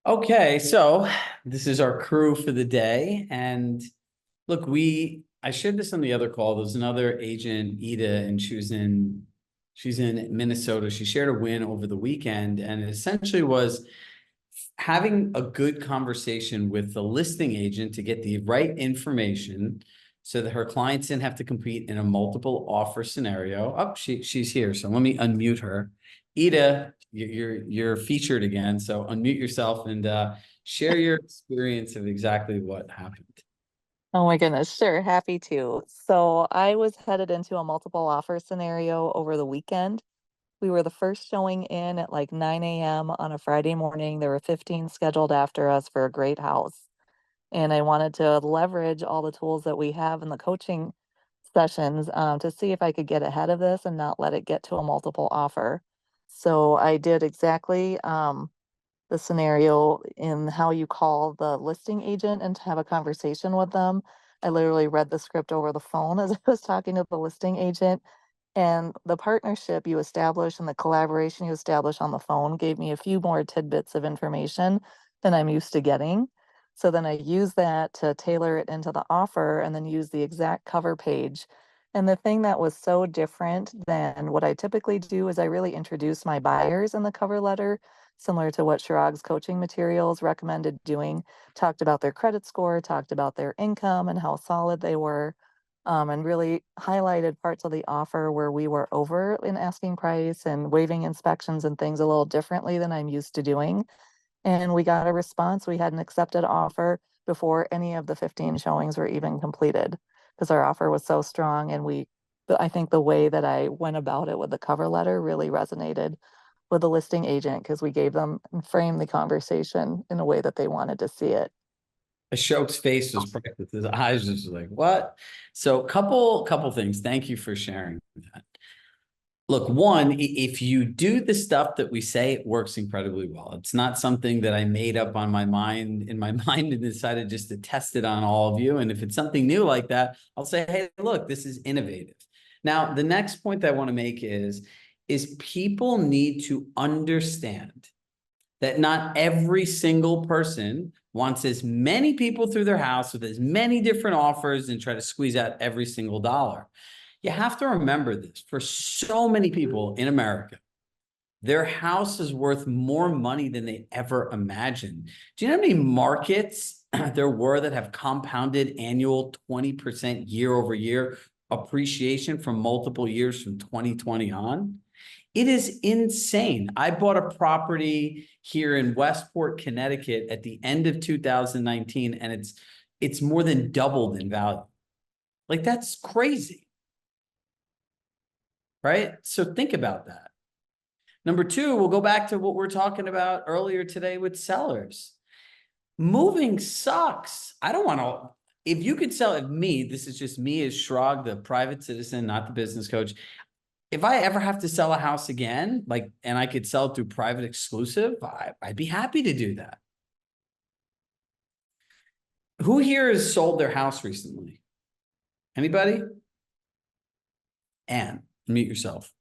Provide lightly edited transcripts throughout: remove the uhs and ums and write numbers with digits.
Okay, so this is our crew for the day. And look, I shared this on the other call. There's another agent, Ida, and she's in Minnesota. She shared a win over the weekend, and it essentially was having a good conversation with the listing agent to get the right information so that her clients didn't have to compete in a multiple offer scenario. Oh, she's here. So let me unmute her. Ida, you're featured again. So unmute yourself and share your experience of exactly what happened. Oh my goodness, sure, happy to. So I was headed into a multiple offer scenario over the weekend. We were the first showing in at like 9 a.m. on a Friday morning. There were 15 scheduled after us for a great house. And I wanted to leverage all the tools that we have in the coaching sessions to see if I could get ahead of this and not let it get to a multiple offer. So I did exactly the scenario in how you call the listing agent and to have a conversation with them. I literally read the script over the phone as I was talking to the listing agent. And the partnership you establish and the collaboration you establish on the phone gave me a few more tidbits of information than I'm used to getting. So then I use that to tailor it into the offer and then use the exact cover page. And the thing that was so different than what I typically do is I really introduce my buyers in the cover letter, similar to what Chirag's coaching materials recommended doing. Talked about their credit score, talked about their income and how solid they were, and really highlighted parts of the offer where we were over in asking price and waiving inspections and things a little differently than I'm used to doing. And we got a response. We had an accepted offer before any of the 15 showings were even completed because our offer was so strong. And I think the way that I went about it with the cover letter really resonated with the listing agent because we gave them and framed the conversation in a way that they wanted to see it. Ashok's face was priceless. His eyes just like, what? So couple things. Thank you for sharing that. Look, one, if you do the stuff that we say, it works incredibly well. It's not something that I made up on my mind in my mind and decided just to test it on all of you. And if it's something new like that, I'll say, hey, look, this is innovative. Now, the next point that I want to make is people need to understand that not every single person wants as many people through their house with as many different offers and try to squeeze out every single dollar. You have to remember this. For so many people in America, their house is worth more money than they ever imagined. Do you know how many markets there were that have compounded annual 20% year over year appreciation from multiple years from 2020 on? It is insane. I bought a property here in Westport, Connecticut at the end of 2019, and it's more than doubled in value. Like, that's crazy, right? So think about that. Number two, we'll go back to what we're talking about earlier today with sellers. Moving sucks. I don't want to. If you could sell it, this is just me as Shrog, the private citizen, not the business coach. If I ever have to sell a house again, and I could sell it through private exclusive, I'd be happy to do that. Who here has sold their house recently? Anybody? Anne, mute yourself.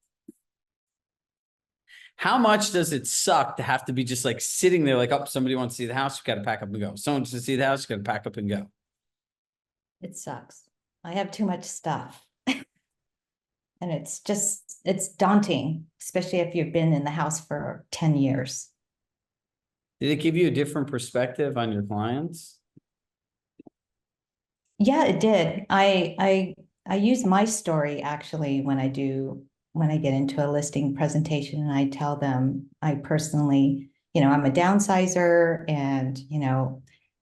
How much does it suck to have to be just like sitting there like, oh, somebody wants to see the house, you got to pack up and go. Someone wants to see the house, you got to pack up and go. It sucks. I have too much stuff. And it's daunting, especially if you've been in the house for 10 years. Did it give you a different perspective on your clients? Yeah, it did. I use my story actually when I get into a listing presentation and I tell them I personally, I'm a downsizer and,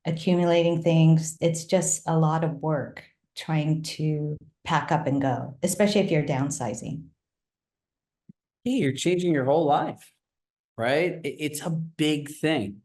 accumulating things. It's just a lot of work trying to pack up and go, especially if you're downsizing. Hey, you're changing your whole life, right? It's a big thing.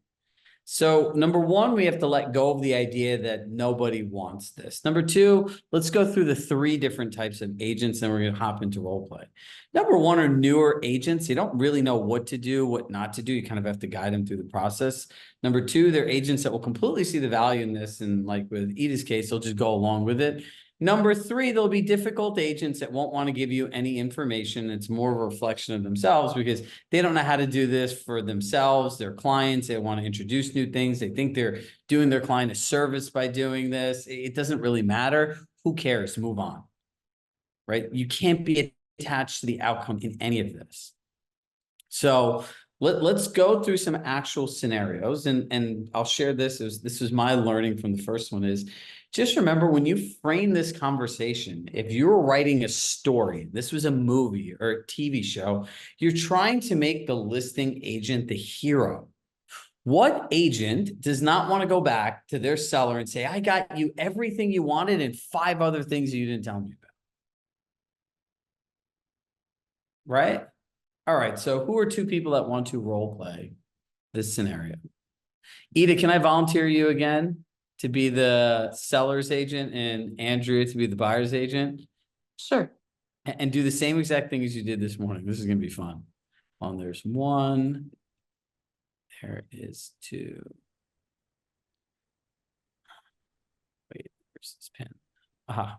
So number one, we have to let go of the idea that nobody wants this. Number two, let's go through the 3 different types of agents, and we're going to hop into role play. Number one are newer agents. They don't really know what to do, what not to do. You kind of have to guide them through the process. Number two, they're agents that will completely see the value in this. And like with Ida's case, they'll just go along with it. Number three, there'll be difficult agents that won't want to give you any information. It's more of a reflection of themselves because they don't know how to do this for themselves, their clients. They want to introduce new things. They think they're doing their client a service by doing this. It doesn't really matter. Who cares? Move on, right? You can't be attached to the outcome in any of this. So let's go through some actual scenarios, and I'll share this as this was my learning from the first one is just remember when you frame this conversation, if you're writing a story, this was a movie or a TV show, you're trying to make the listing agent the hero. What agent does not want to go back to their seller and say, I got you everything you wanted and 5 other things you didn't tell me about? Right? All right, so who are 2 people that want to role play this scenario? Ida, can I volunteer you again to be the seller's agent and Andrea to be the buyer's agent? Sure. And do the same exact thing as you did this morning. This is going to be fun. There's 1. There is 2. Wait, where's this pen? Aha.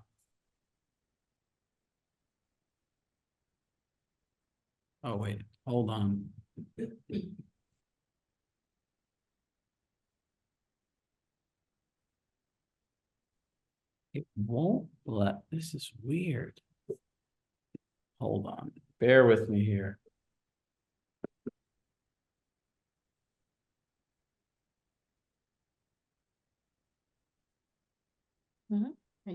Oh, wait, hold on. It won't let, this is weird. Hold on, bear with me here.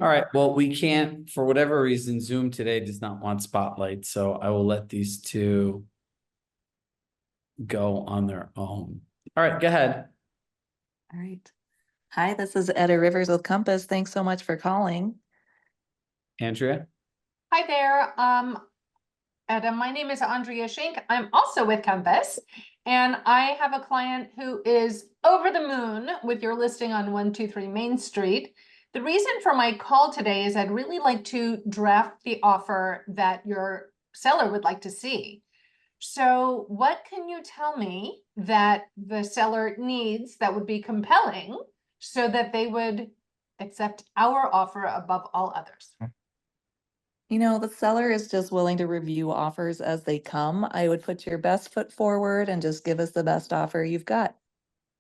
All right, well, we can't, for whatever reason, Zoom today does not want spotlight, so I will let these 2 go on their own. All right, go ahead. All right. Hi, this is Etta Rivers with Compass. Thanks so much for calling. Andrea? Hi there. Adam, my name is Andrea Schenk. I'm also with Compass, and I have a client who is over the moon with your listing on 123 Main Street. The reason for my call today is I'd really like to draft the offer that your seller would like to see. So what can you tell me that the seller needs that would be compelling so that they would accept our offer above all others? You know, the seller is just willing to review offers as they come. I would put your best foot forward and just give us the best offer you've got.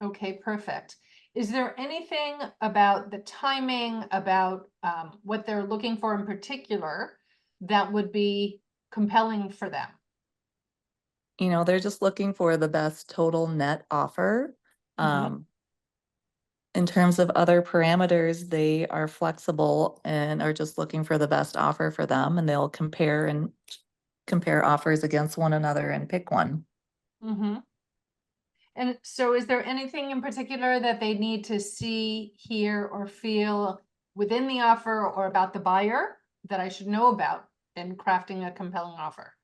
Okay, perfect. Is there anything about the timing, about what they're looking for in particular that would be compelling for them? You know, they're just looking for the best total net offer. In terms of other parameters, they are flexible and are just looking for the best offer for them, and they'll compare offers against one another and pick one. Mm-hmm. And so is there anything in particular that they need to see, hear, or feel within the offer or about the buyer that I should know about in crafting a compelling offer?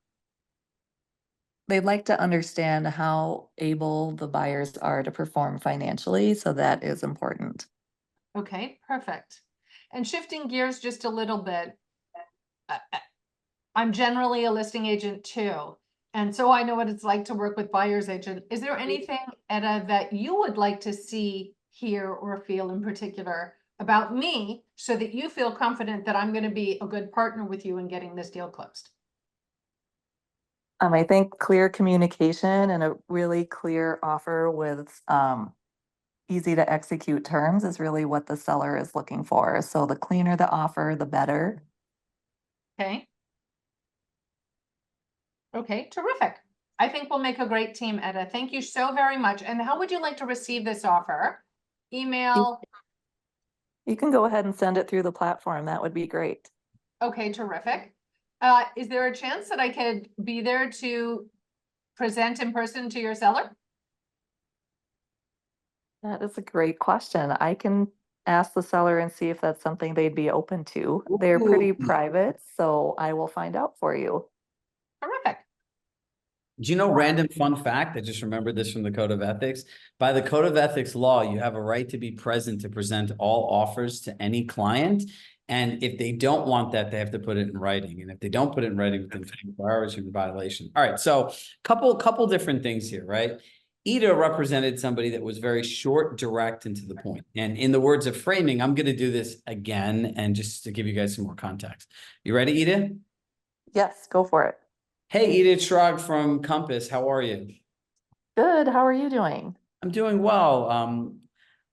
They'd like to understand how able the buyers are to perform financially, so that is important. Okay, perfect. And shifting gears just a little bit, I'm generally a listing agent too. And so I know what it's like to work with buyer's agent. Is there anything, Etta, that you would like to see, hear, or feel in particular about me so that you feel confident that I'm going to be a good partner with you in getting this deal closed? I think clear communication and a really clear offer with easy to execute terms is really what the seller is looking for. So the cleaner the offer, the better. Okay. Okay, terrific. I think we'll make a great team, Etta. Thank you so very much. And how would you like to receive this offer? Email? You can go ahead and send it through the platform. That would be great. Okay, terrific. Is there a chance that I could be there to present in person to your seller? That is a great question. I can ask the seller and see if that's something they'd be open to. They're pretty Ooh. private, so I will find out for you. Terrific. Do you know, random fun fact? I just remembered this from the Code of Ethics. By the Code of Ethics law, you have a right to be present to present all offers to any client. And if they don't want that, they have to put it in writing. And if they don't put it in writing within 24 hours, you're in violation. All right, so couple different things here, right? Ida represented somebody that was very short, direct, and to the point. And in the words of framing, I'm going to do this again, and just to give you guys some more context. You ready, Ida? Yes, go for it. Hey, Ida, Chirag from Compass. How are you? Good. How are you doing? I'm doing well.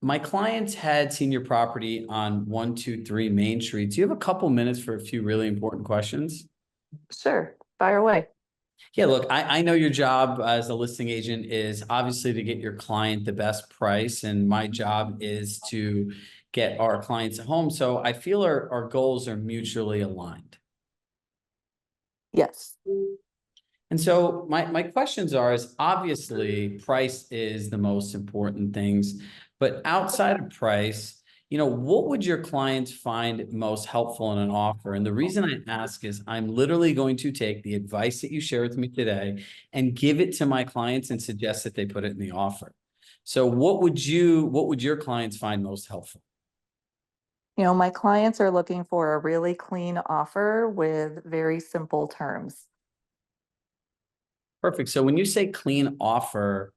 My clients had seen your property on 123 Main Street. Do you have a couple minutes for a few really important questions? Sure. Fire away. Yeah, look, I know your job as a listing agent is obviously to get your client the best price, and my job is to get our clients a home. So I feel our goals are mutually aligned. Yes. And so my questions are, is obviously price is the most important things, but outside of price, what would your clients find most helpful in an offer? And the reason I ask is I'm literally going to take the advice that you share with me today and give it to my clients and suggest that they put it in the offer. So what would your clients find most helpful? My clients are looking for a really clean offer with very simple terms. Perfect. So when you say clean offer,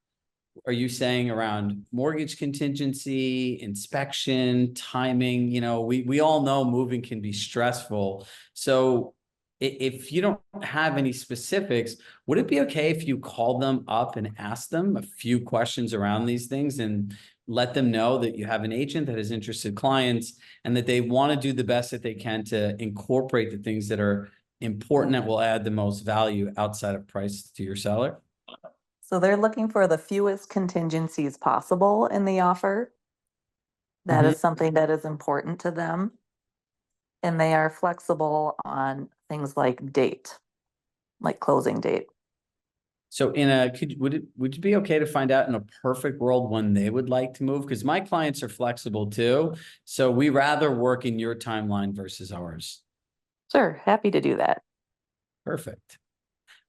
are you saying around mortgage contingency, inspection, timing? We all know moving can be stressful. So if you don't have any specifics, would it be okay if you called them up and asked them a few questions around these things and let them know that you have an agent that has interested clients and that they want to do the best that they can to incorporate the things that are important that will add the most value outside of price to your seller? So they're looking for the fewest contingencies possible in the offer. That is something that is important to them. And they are flexible on things like date, like closing date. So would it be okay to find out in a perfect world when they would like to move? Because my clients are flexible too. So we rather work in your timeline versus ours. Sure, happy to do that. Perfect.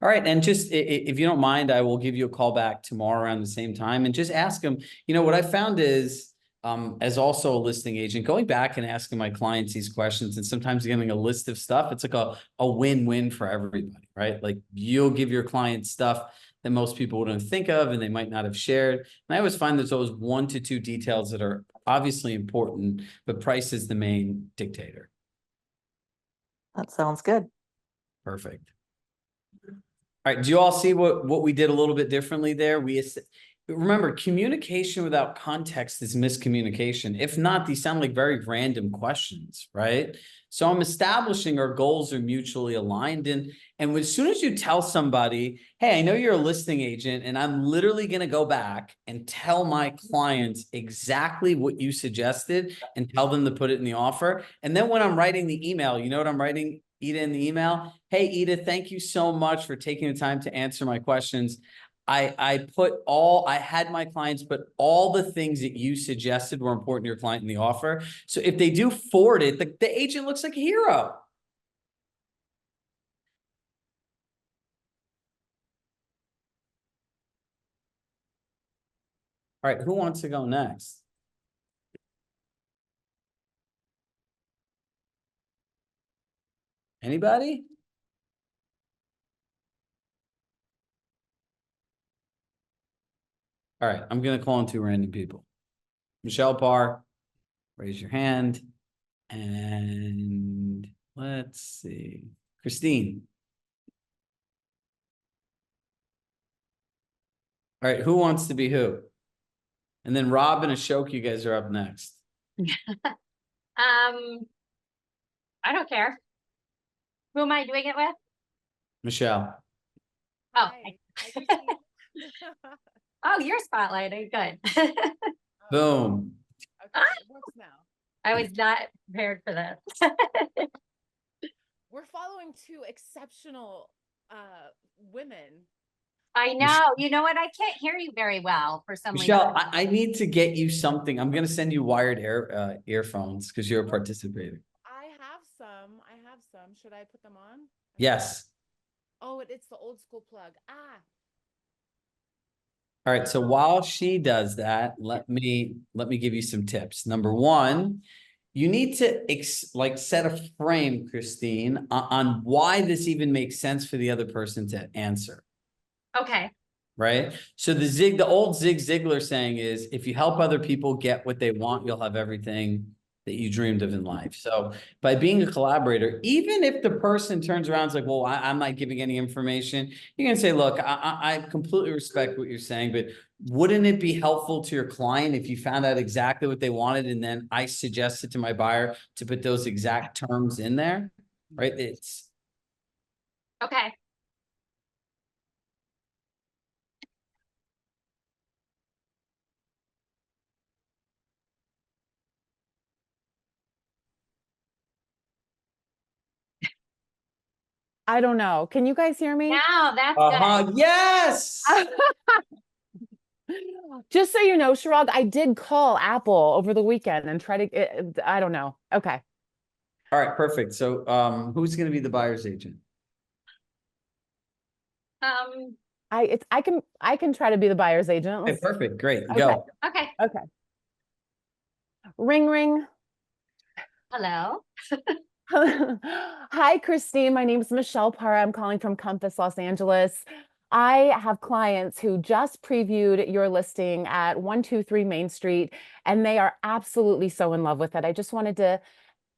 All right. And just if you don't mind, I will give you a call back tomorrow around the same time and just ask them. What I found is, as also a listing agent, going back and asking my clients these questions and sometimes getting a list of stuff, it's like a win-win for everybody, right? Like you'll give your clients stuff that most people wouldn't think of and they might not have shared. And I always find there's always 1 to 2 details that are obviously important, but price is the main dictator. That sounds good. Perfect. All right. Do you all see what we did a little bit differently there? Remember, communication without context is miscommunication. If not, these sound like very random questions, right? So I'm establishing our goals are mutually aligned. And as soon as you tell somebody, hey, I know you're a listing agent, and I'm literally going to go back and tell my clients exactly what you suggested and tell them to put it in the offer. And then when I'm writing the email, you know what I'm writing, Ida, in the email? Hey, Ida, thank you so much for taking the time to answer my questions. I had my clients put all the things that you suggested were important to your client in the offer. So if they do forward it, the agent looks like a hero. All right, who wants to go next? Anybody? All right, I'm going to call on 2 random people. Michelle Parr, raise your hand. And let's see. Christine. All right, who wants to be who? And then Rob and Ashok, you guys are up next. I don't care. Who am I doing it with? Michelle. Oh, Hi, I do oh, you're spotlighting. Good. Boom. Okay, it works now. I was not prepared for this. We're following 2 exceptional women. I know. You know what? I can't hear you very well for some reason. Michelle, I need to get you something. I'm going to send you wired earphones because you're participating. I have some. Should I put them on? Yes. Oh, it's the old school plug. Ah. All right. So while she does that, let me give you some tips. Number 1, you need to set a frame, Christine, on why this even makes sense for the other person to answer. Okay. right? So the old Zig Ziglar saying is, if you help other people get what they want, you'll have everything that you dreamed of in life. So by being a collaborator, even if the person turns around and is like, well, I'm not giving any information, you can say, look, I completely respect what you're saying, but wouldn't it be helpful to your client if you found out exactly what they wanted and then I suggested to my buyer to put those exact terms in there, right? It's Okay. I don't know. Can you guys hear me? Now that's good. yes. Just so you know, Chirag, I did call Apple over the weekend and try to, I don't know. Okay. All right, perfect. So who's going to be the buyer's agent? Um, I can try to be the buyer's agent. Okay, Let's, perfect. Great. okay. Go. okay. Okay. Ring, ring. Hello. Hi, Christine. My name is Michelle Parra. I'm calling from Compass, Los Angeles. I have clients who just previewed your listing at 123 Main Street, and they are absolutely so in love with it. I just wanted to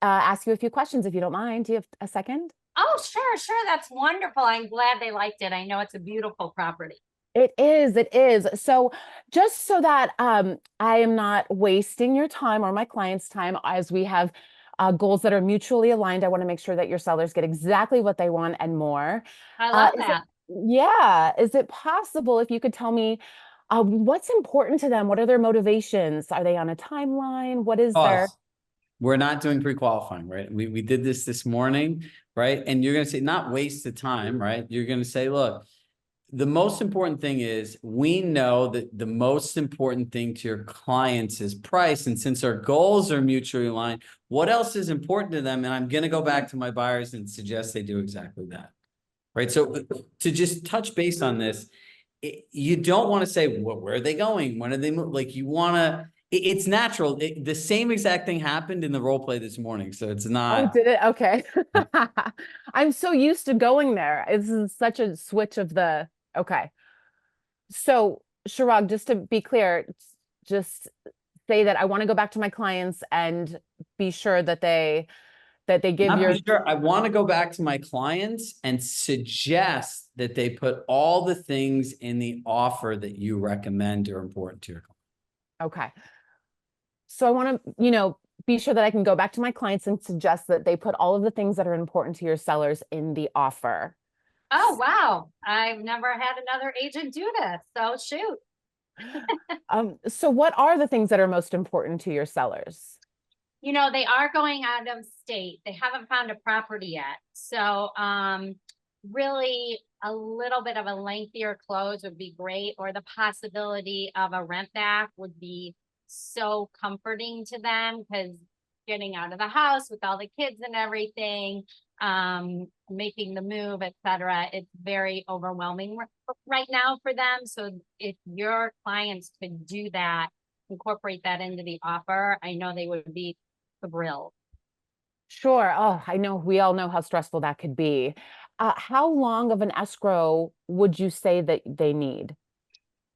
ask you a few questions if you don't mind. Do you have a second? Oh, sure, sure. That's wonderful. I'm glad they liked it. I know it's a beautiful property. It is, it is. So just so that I am not wasting your time or my client's time as we have goals that are mutually aligned, I want to make sure that your sellers get exactly what they want and more. I love Is that. yeah, is it possible if you could tell me what's important to them? What are their motivations? Are they on a timeline? What is their... Pause. We're not doing pre-qualifying, right? We did this morning, right? And you're going to say, not waste the time, right? You're going to say, look, the most important thing is we know that the most important thing to your clients is price. And since our goals are mutually aligned, what else is important to them? And I'm going to go back to my buyers and suggest they do exactly that, right? So to just touch base on this, you don't want to say, well, where are they going? When are they move? Like you want to, it's natural. The same exact thing happened in the role play this morning. So it's Oh, not. did it? Okay. I'm so used to going there. This is such a switch of the... Okay. So, Chirag, just to be clear, just say that I want to go back to my clients and be sure that they give Not your... be sure. I want to go back to my clients and suggest that they put all the things in the offer that you recommend are important to your client. Okay. So I want to, be sure that I can go back to my clients and suggest that they put all of the things that are important to your sellers in the offer. Oh, wow. I've never had another agent do this. So shoot. So what are the things that are most important to your sellers? They are going out of state. They haven't found a property yet. So, really a little bit of a lengthier close would be great, or the possibility of a rent back would be so comforting to them, because getting out of the house with all the kids and everything, making the move, etc., it's very overwhelming right now for them. So if your clients could do that, incorporate that into the offer, I know they would be thrilled. Sure. Oh, I know we all know how stressful that could be. How long of an escrow would you say that they need?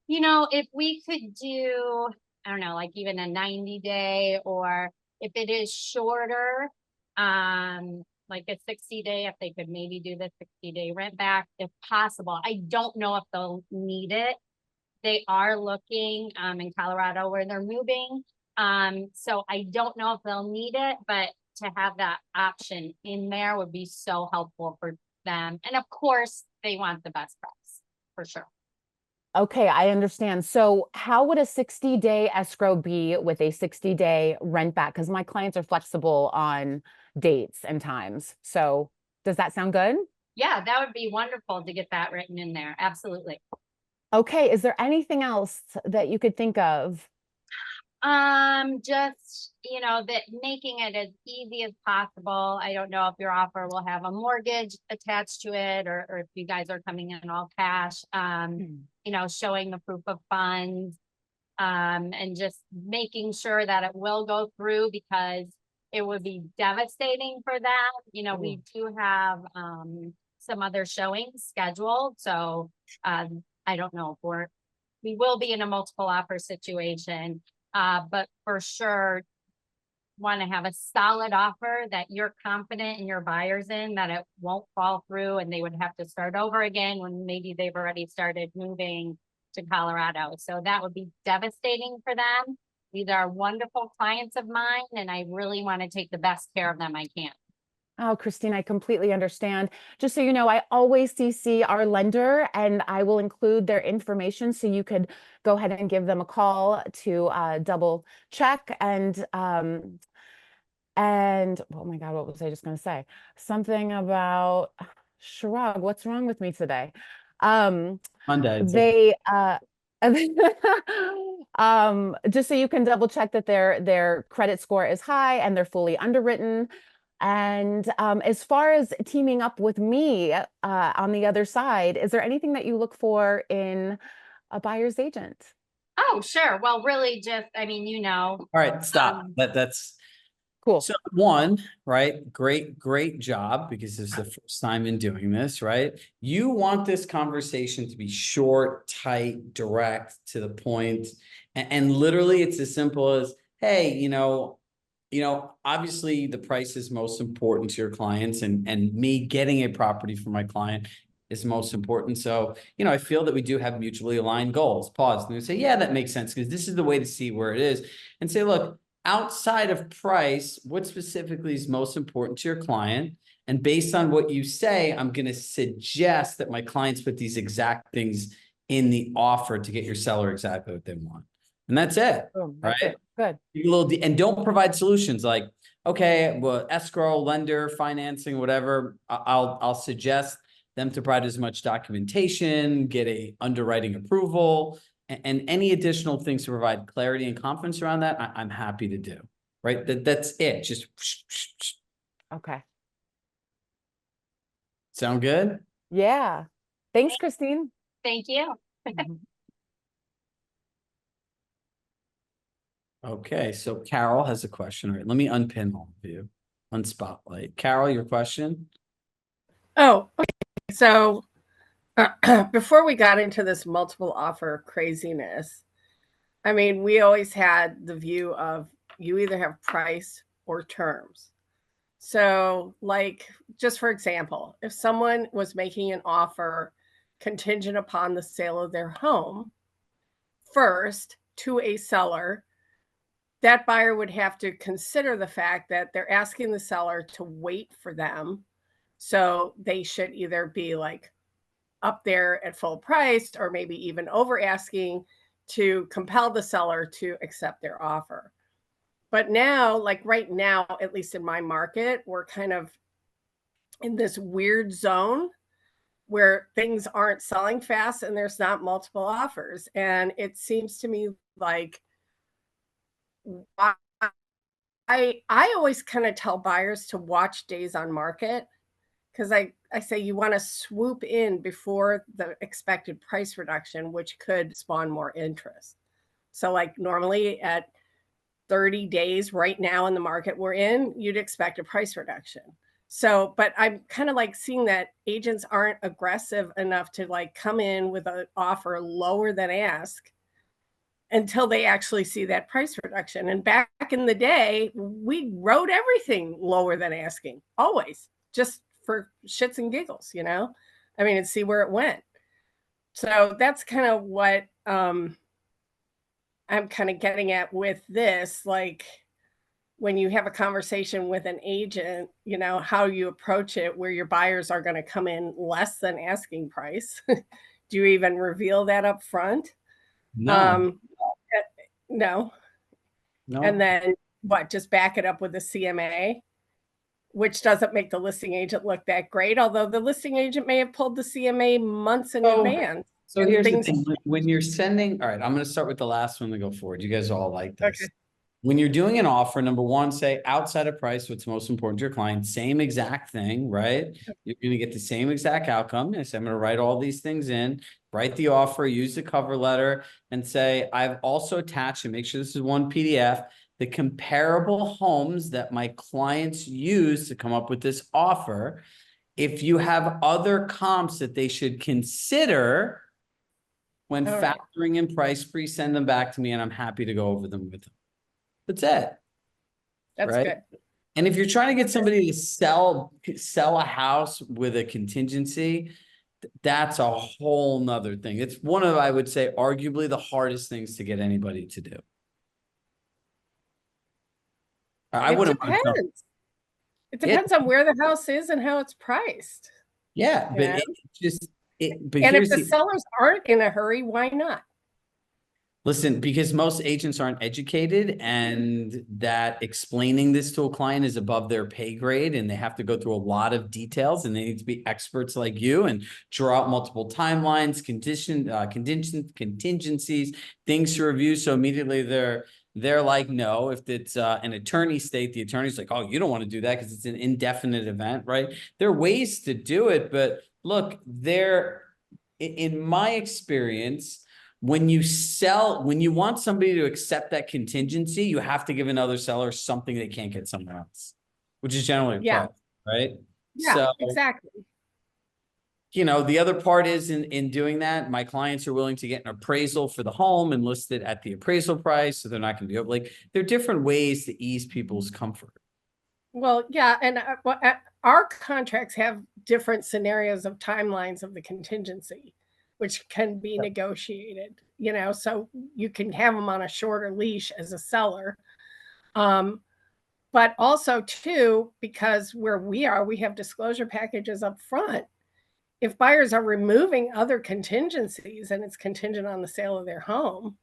If we could do, I don't know, like even a 90-day, or if it is shorter, like a 60-day, if they could maybe do the 60-day rent back, if possible. I don't know if they'll need it. They are looking in Colorado where they're moving. So I don't know if they'll need it, but to have that option in there would be so helpful for them. And of course, they want the best price for sure. Okay, I understand. So how would a 60-day escrow be with a 60-day rent back? Because my clients are flexible on dates and times. So does that sound good? Yeah, that would be wonderful to get that written in there. Absolutely. Okay, is there anything else that you could think of? Just, that making it as easy as possible. I don't know if your offer will have a mortgage attached to it, or if you guys are coming in all cash, showing the proof of funds, and just making sure that it will go through, because it would be devastating for them. We do have, some other showings scheduled. So, I don't know if we will be in a multiple offer situation, but for sure want to have a solid offer that you're confident in your buyers in, that it won't fall through and they would have to start over again when maybe they've already started moving to Colorado. So that would be devastating for them. These are wonderful clients of mine, and I really want to take the best care of them I can. Oh, Christine, I completely understand. Just so you know, I always CC our lender, and I will include their information so you could go ahead and give them a call to double check. And oh my God, what was I just going to say? Something about Chirag. What's wrong with me today? Monday. They just so you can double check that their credit score is high and they're fully underwritten. And as far as teaming up with me on the other side, is there anything that you look for in a buyer's agent? Oh, sure. Well, really just, I mean, you know. All right, stop. That's Cool. so one, right? Great job, because this is the first time in doing this, right? You want this conversation to be short, tight, direct, to the point, and literally it's as simple as, hey, obviously the price is most important to your clients, and me getting a property for my client is most important. So, I feel that we do have mutually aligned goals. Pause. And we say, yeah, that makes sense, because this is the way to see where it is, and say, look, outside of price, what specifically is most important to your client? And based on what you say, I'm going to suggest that my clients put these exact things in the offer to get your seller exactly what they want. And that's it. Boom, that's right? it. Good. And don't provide solutions like, okay, well, escrow, lender, financing, whatever. I'll suggest them to provide as much documentation, get a underwriting approval, and any additional things to provide clarity and confidence around that, I'm happy to do. Right? That's it. Just Okay. sound good? Yeah. Thanks, Christine. Thank you. Mhm. Okay, so Carol has a question. All right, let me unpin all of you on Spotlight. Carol, your question? Oh, okay. So before we got into this multiple offer craziness, I mean, we always had the view of you either have price or terms. So, like, just for example, if someone was making an offer contingent upon the sale of their home first to a seller, that buyer would have to consider the fact that they're asking the seller to wait for them. So they should either be like up there at full price or maybe even over asking to compel the seller to accept their offer. But now, like right now, at least in my market, we're kind of in this weird zone where things aren't selling fast and there's not multiple offers. And it seems to me like I always kind of tell buyers to watch days on market, because I say you want to swoop in before the expected price reduction, which could spawn more interest. So like normally at 30 days right now in the market we're in, you'd expect a price reduction. So, but I'm kind of like seeing that agents aren't aggressive enough to like come in with an offer lower than ask until they actually see that price reduction. And back in the day, we wrote everything lower than asking, always, just for shits and giggles, I mean, and see where it went. So that's kind of what I'm kind of getting at with this. Like when you have a conversation with an agent, how you approach it, where your buyers are going to come in less than asking price. Do you even reveal that up front? No. No. No. And then what, just back it up with a CMA, which doesn't make the listing agent look that great, although the listing agent may have pulled the CMA months in advance. So here's the thing, when you're sending, all right, I'm going to start with the last one to go forward. You guys all like this. Okay. When you're doing an offer, number one, say outside of price, what's most important to your client, same exact thing, right? You're going to get the same exact outcome. And say, I'm going to write all these things in, write the offer, use the cover letter, and say, I've also attached, and make sure this is one PDF, the comparable homes that my clients use to come up with this offer. If you have other comps that they should consider, When All right. factoring in price, please send them back to me and I'm happy to go over them with them. That's it. That's Right? good. And if you're trying to get somebody to sell a house with a contingency, that's a whole nother thing. It's one of, I would say, arguably the hardest things to get anybody to do. I It wouldn't mind some- depends. It depends on where the house is and how it's priced. Yeah, but Yeah. it just but And if here's the sellers aren't in a hurry, why not? listen, because most agents aren't educated and that explaining this to a client is above their pay grade and they have to go through a lot of details and they need to be experts like you and draw out multiple timelines, contingencies, things to review. So immediately they're like, no, if it's an attorney state, the attorney's like, oh, you don't want to do that because it's an indefinite event, right? There are ways to do it, but look, in my experience, when you want somebody to accept that contingency, you have to give another seller something they can't get somewhere else, which is generally a Yeah. price, right? Yeah, So, exactly. the other part is in doing that, my clients are willing to get an appraisal for the home and list it at the appraisal price. So they're not going to be like, there are different ways to ease people's comfort. Well, yeah, and our contracts have different scenarios of timelines of the contingency, which can be negotiated, so you can have them on a shorter leash as a seller. But also too, because where we have disclosure packages up front. If buyers are removing other contingencies and it's contingent on the sale of their home,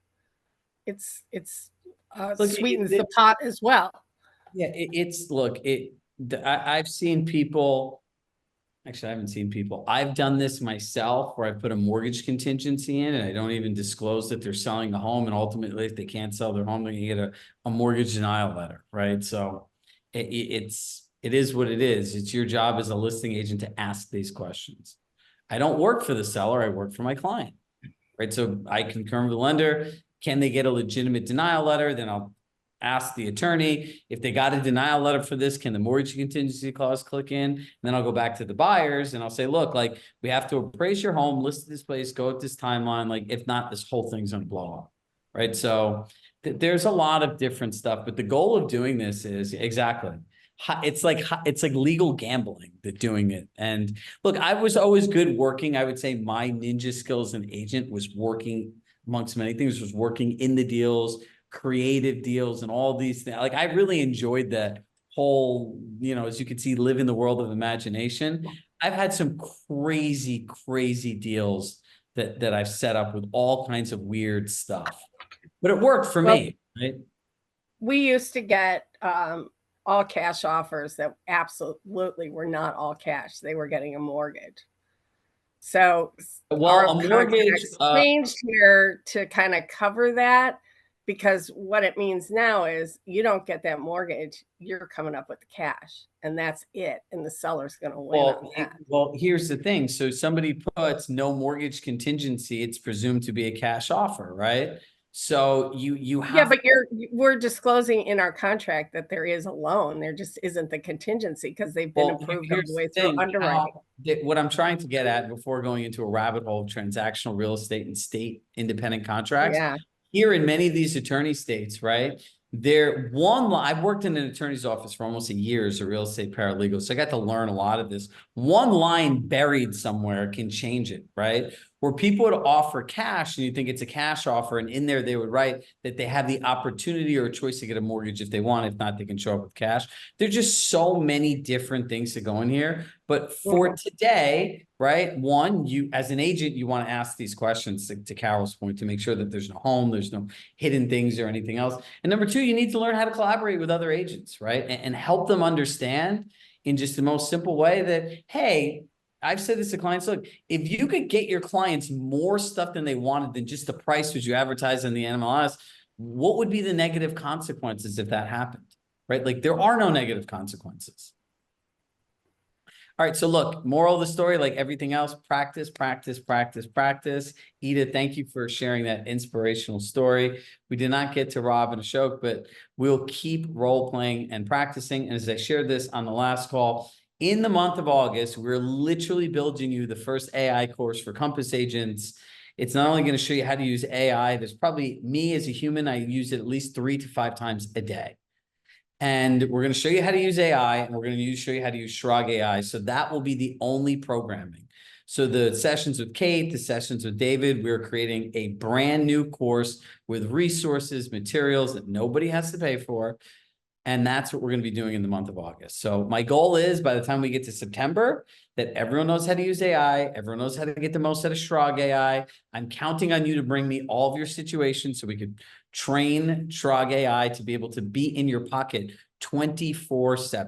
it's sweetens the pot as well. Yeah, I've seen people. Actually, I haven't seen people. I've done this myself where I put a mortgage contingency in and I don't even disclose that they're selling the home. And ultimately, if they can't sell their home, they're going to get a mortgage denial letter, right? So it is what it is. It's your job as a listing agent to ask these questions. I don't work for the seller. I work for my client, right? So I confirm with the lender. Can they get a legitimate denial letter? Then I'll ask the attorney if they got a denial letter for this, can the mortgage contingency clause click in? And then I'll go back to the buyers and I'll say, look, like we have to appraise your home, list this place, go at this timeline. Like if not, this whole thing's gonna blow up, right? So there's a lot of different stuff, but the goal of doing this is exactly, it's like legal gambling that doing it. And look, I was always good working. I would say my ninja skills as an agent was working amongst many things, was working in the deals, creative deals and all these things. Like I really enjoyed that whole, as you can see, live in the world of imagination. I've had some crazy deals that I've set up with all kinds of weird stuff, but it worked for me, right? We used to get all cash offers that absolutely were not all cash. They were getting a mortgage. So our a mortgage changed here to kind of cover that, because what it means now is you don't get that mortgage, you're coming up with the cash and that's it. And the seller's going to win on that. Well, here's the thing. So somebody puts no mortgage contingency, it's presumed to be a cash offer, right? So you have. Yeah, but we're disclosing in our contract that there is a loan. There just isn't the contingency because they've been approved all the way through underwriting. What I'm trying to get at before going into a rabbit hole of transactional real estate and state independent contracts. Yeah. Here in many of these attorney states, right? I've worked in an attorney's office for almost a year as a real estate paralegal. So I got to learn a lot of this. One line buried somewhere can change it, right? Where people would offer cash and you think it's a cash offer. And in there, they would write that they have the opportunity or a choice to get a mortgage if they want. If not, they can show up with cash. There's just so many different things to go in here. But for today, right? One, you as an agent, you want to ask these questions to Carol's point to make sure that there's no home, there's no hidden things or anything else. And number two, you need to learn how to collaborate with other agents, right? And help them understand in just the most simple way that, hey, I've said this to clients, look, if you could get your clients more stuff than they wanted than just the price which you advertise in the MLS, what would be the negative consequences if that happened, right? Like there are no negative consequences. All right, so look, moral of the story, like everything else, practice. Ida, thank you for sharing that inspirational story. We did not get to Rob and Ashok, but we'll keep role playing and practicing. And as I shared this on the last call, in the month of August, we're literally building you the first AI course for Compass agents. It's not only going to show you how to use AI, there's probably me as a human, I use it at least 3 to 5 times a day. And we're going to show you how to use AI, and we're going to show you how to use Chirag AI. So that will be the only programming. So the sessions with Kate, the sessions with David, we're creating a brand new course with resources, materials that nobody has to pay for. And that's what we're going to be doing in the month of August. So my goal is by the time we get to September, that everyone knows how to use AI. Everyone knows how to get the most out of Chirag AI. I'm counting on you to bring me all of your situations so we could train Chirag AI to be able to be in your pocket 24/7.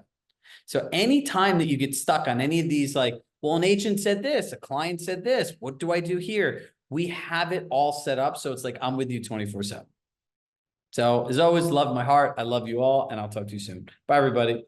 So anytime that you get stuck on any of these, like, well, an agent said this, a client said this, what do I do here? We have it all set up. So it's like, I'm with you 24/7. So as always, love my heart. I love you all, and I'll talk to you soon. Bye, everybody.